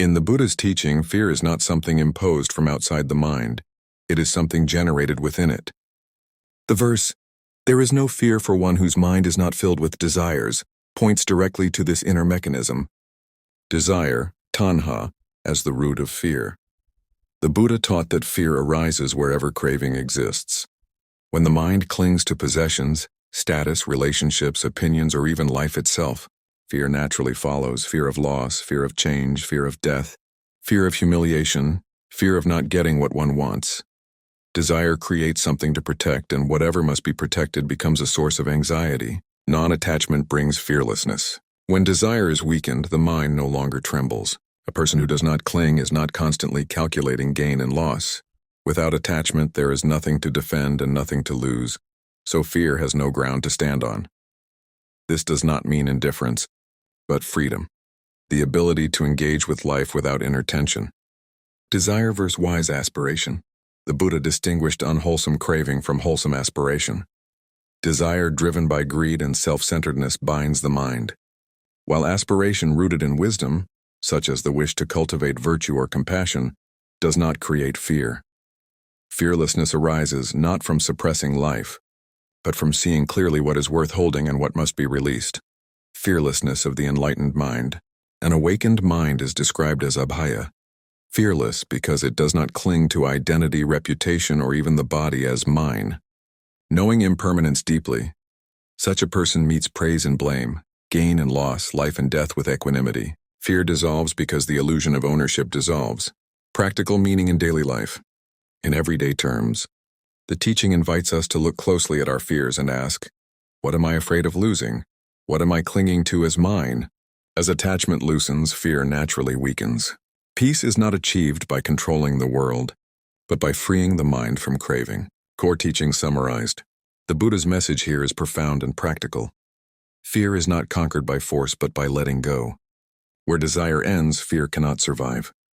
In the Buddha's teaching, fear is not something imposed from outside the mind. It is something generated within it. The verse, "There is no fear for one whose mind is not filled with desires," points directly to this inner mechanism. Desire, tanha, as the root of fear. The Buddha taught that fear arises wherever craving exists. When the mind clings to possessions, status, relationships, opinions, or even life itself, fear naturally follows: fear of loss, fear of change, fear of death, fear of humiliation, fear of not getting what one wants. Desire creates something to protect, and whatever must be protected becomes a source of anxiety. Non-attachment brings fearlessness. When desire is weakened, the mind no longer trembles. A person who does not cling is not constantly calculating gain and loss. Without attachment, there is nothing to defend and nothing to lose, so fear has no ground to stand on. This does not mean indifference, but freedom, the ability to engage with life without inner tension. Desire versus wise aspiration. The Buddha distinguished unwholesome craving from wholesome aspiration. Desire driven by greed and self-centeredness binds the mind, while aspiration rooted in wisdom, such as the wish to cultivate virtue or compassion, does not create fear. Fearlessness arises not from suppressing life, but from seeing clearly what is worth holding and what must be released. Fearlessness of the enlightened mind. An awakened mind is described as abhaya, fearless because it does not cling to identity, reputation, or even the body as mine. Knowing impermanence deeply, such a person meets praise and blame, gain and loss, life and death with equanimity. Fear dissolves because the illusion of ownership dissolves. Practical meaning in daily life. In everyday terms, the teaching invites us to look closely at our fears and ask, what am I afraid of losing? What am I clinging to as mine? As attachment loosens, fear naturally weakens. Peace is not achieved by controlling the world, but by freeing the mind from craving. Core teaching summarized. The Buddha's message here is profound and practical. Fear is not conquered by force but by letting go. Where desire ends, fear cannot survive.